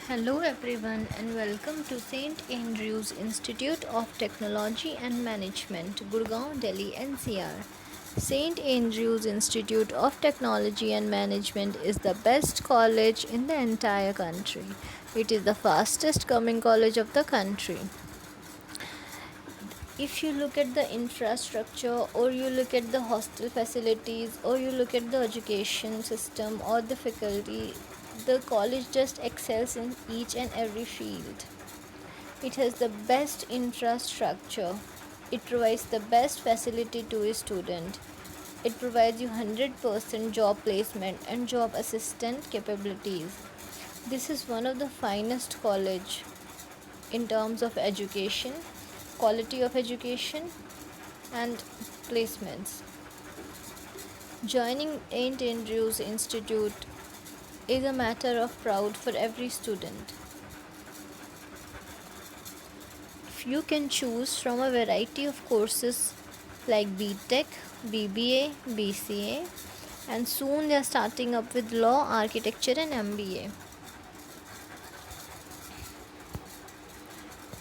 Hello everyone and welcome to St. Andrews Institute of Technology and Management, Gurgaon, Delhi NCR. St. Andrews Institute of Technology and Management is the best college in the entire country. It is the fastest coming college of the country. If you look at the infrastructure, or you look at the hostel facilities, or you look at the education system or the faculty, the college just excels in each and every field. It has the best infrastructure. It provides the best facility to a student. It provides you 100% job placement and job assistant capabilities. This is one of the finest college in terms of education, quality of education and placements. Joining St. Andrews Institute is a matter of pride for every student. You can choose from a variety of courses like BTech, BBA, BCA, and soon they are starting up with law, architecture, and MBA.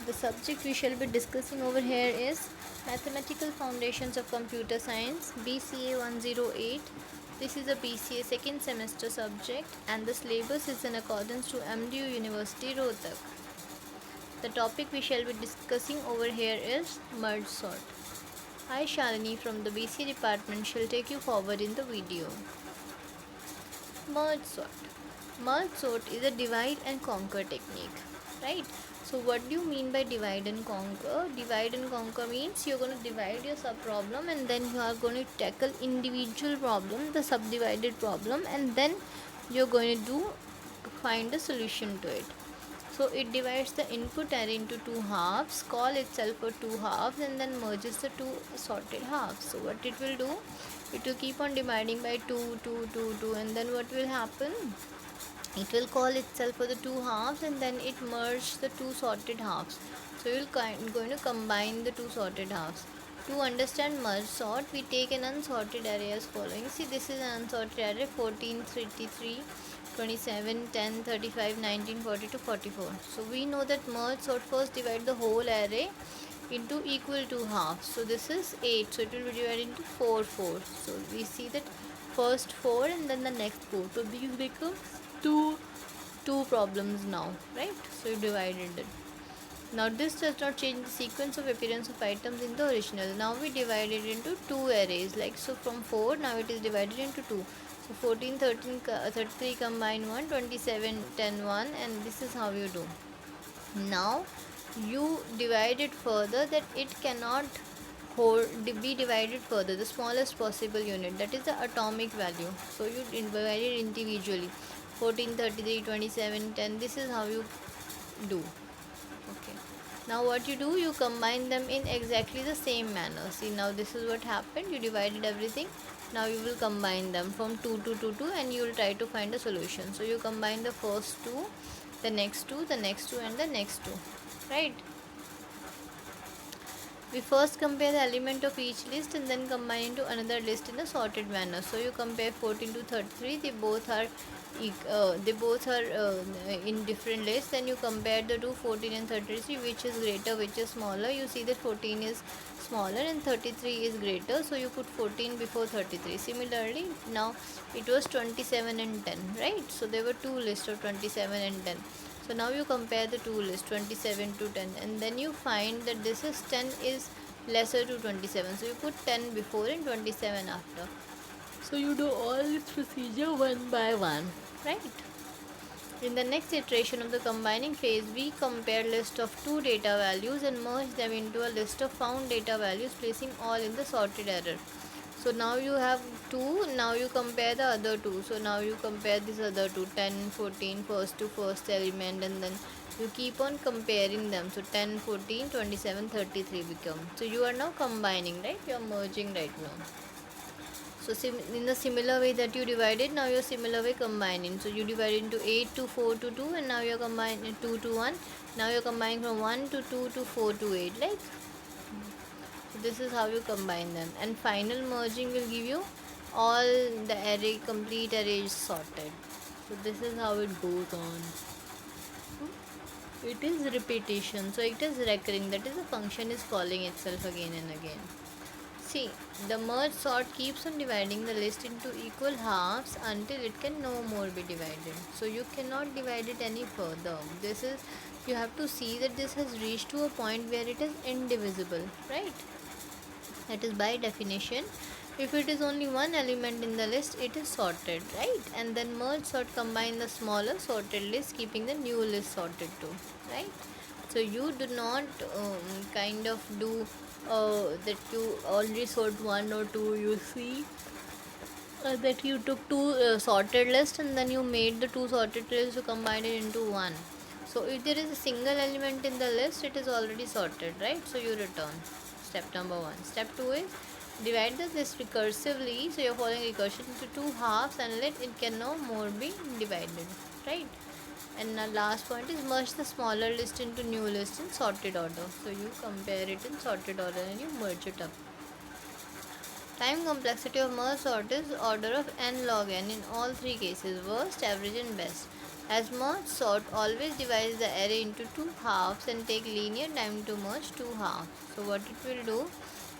The subject we shall be discussing over here is Mathematical Foundations of Computer Science, BCA 108. This is a BCA second semester subject, and the syllabus is in accordance to MDU University, Rohtak. The topic we shall be discussing over here is merge sort. I, Shalini from the BCA department, shall take you forward in the video. Merge sort. Merge sort is a divide and conquer technique, right? So what do you mean by divide and conquer? Divide and conquer means you're going to divide your sub problem and then you are going to tackle individual problem, the subdivided problem, and then you're going to find a solution to it. So it divides the input array into two halves, call itself for two halves, and then merges the two sorted halves. So what it will do, it will keep on dividing by 2, 2, 2, 2, and then what will happen? It will call itself for the two halves and then it merge the two sorted halves. So you will going to combine the two sorted halves. To understand merge sort, we take an unsorted array as following. See, this is an unsorted array: 14, 33, 27, 10, 35, 19, 42, 44. So we know that merge sort first divide the whole array into equal to halves. So this is 8. So it will be divided into 4, 4. So we see that first 4 and then the next 4. So these become two problems now, right? So you divided it. Now this does not change the sequence of appearance of items in the original. Now we divide it into two arrays, like so from 4 now it is divided into 2. So 14, 13, 33 combine 1, 27, 10, 1, and this is how you do. Now you divide it further that it cannot be divided further, the smallest possible unit, that is the atomic value. So you divide it individually: 14, 33, 27, 10. This is how you do. Okay, now what you do, you combine them in exactly the same manner. See, now this is what happened: you divided everything. Now you will combine them from 2 to 2 2, and you will try to find a solution. So you combine the first two, the next two, the next two, and the next two, right? We first compare the element of each list and then combine into another list in a sorted manner. So you compare 14 to 33, they both are in different lists. Then you compare the two, 14 and 33, which is greater, which is smaller. You see that 14 is smaller and 33 is greater, so you put 14 before 33. Similarly, now it was 27 and 10, right? So there were two lists of 27 and 10. So now you compare the two lists, 27 to 10, and then you find that this is 10 is lesser to 27. So you put 10 before and 27 after. So you do all this procedure one by one, right? In the next iteration of the combining phase, we compare list of two data values and merge them into a list of found data values, placing all in the sorted array. So now you have two, now you compare the other two. So now you compare this other two, 10, 14, first to first element, and then you keep on comparing them. So 10, 14, 27, 33 become. So you are now combining, right? You are merging right now. So in the similar way that you divided, now you're similar way combining. So you divide into 8 to 4 to 2, and now you're combining 2 to 1. Now you're combining from 1 to 2 to 4 to 8, like. So this is how you combine them, and final merging will give you all the array, complete array is sorted. So this is how it goes on. It is repetition, so it is recurring, that is the function is calling itself again and again. See, the merge sort keeps on dividing the list into equal halves until it can no more be divided. So you cannot divide it any further. This is, you have to see that this has reached to a point where it is indivisible, right? That is by definition. If it is only one element in the list, it is sorted, right? And then merge sort combine the smaller sorted list, keeping the new list sorted too, right? So you do not kind of do that you only sort one or two. You see that you took two sorted lists and then you made the two sorted lists to combine it into one. So if there is a single element in the list, it is already sorted, right? So you return. Step number one. Step two is divide the list recursively. So you're following recursion into two halves and let it can no more be divided, right? And the last point is merge the smaller list into new list in sorted order. So you compare it in sorted order and you merge it up. Time complexity of merge sort is order of n log n in all three cases, worst, average and best. As merge sort always divides the array into two halves and take linear time to merge two halves. So what it will do,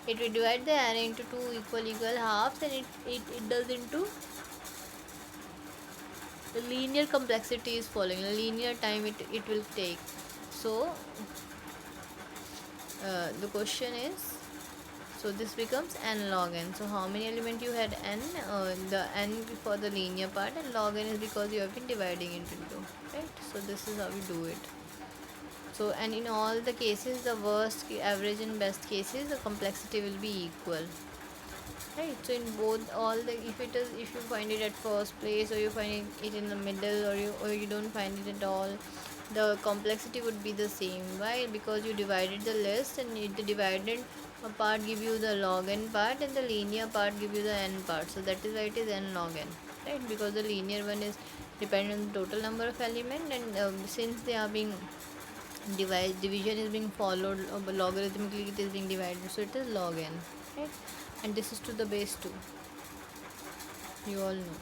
it will divide the array into two equal halves and it does into the linear complexity is following, the linear time it will take. So the question is, so this becomes n log n. So how many element you had n? The n for the linear part and log n is because you have been dividing it into, right? So this is how we do it. So and in all the cases, the worst, average and best cases, the complexity will be equal, right? So in both all the, if you find it at first place or you find it in the middle or you don't find it at all, the complexity would be the same. Why? Because you divided the list and the divided part give you the log n part and the linear part give you the n part. So that is why it is n log n, right? Because the linear one is dependent on the total number of element and since they are being division is being followed logarithmically, it is being divided, so it is log n, right? And this is to the base 2, you all know.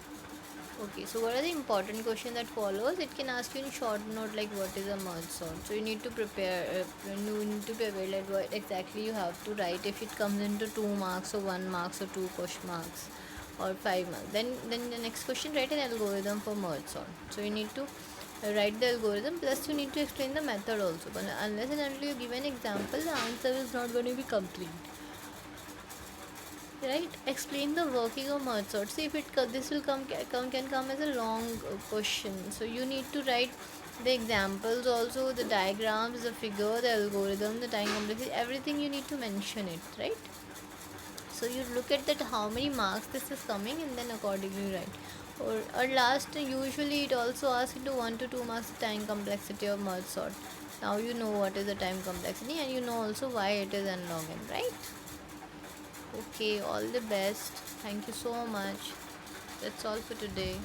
Okay, so what are the important question that follows? It can ask you in short note like what is a merge sort. So you need to prepare like what exactly you have to write. If it comes into 2 marks or 1 marks or 2 question marks or 5 marks, then the next question, write an algorithm for merge sort. So you need to write the algorithm plus you need to explain the method also. But unless and until you give an example, the answer is not going to be complete, right? Explain the working of merge sort. See if this will can come as a long question, so you need to write the examples also, the diagrams, the figure, the algorithm, the time complexity, everything you need to mention it, right? So you look at that how many marks this is coming and then accordingly write. Or last, usually it also asks into 1 to 2 marks the time complexity of merge sort. Now you know what is the time complexity and you know also why it is n log n, right? Okay, all the best. Thank you so much. That's all for today.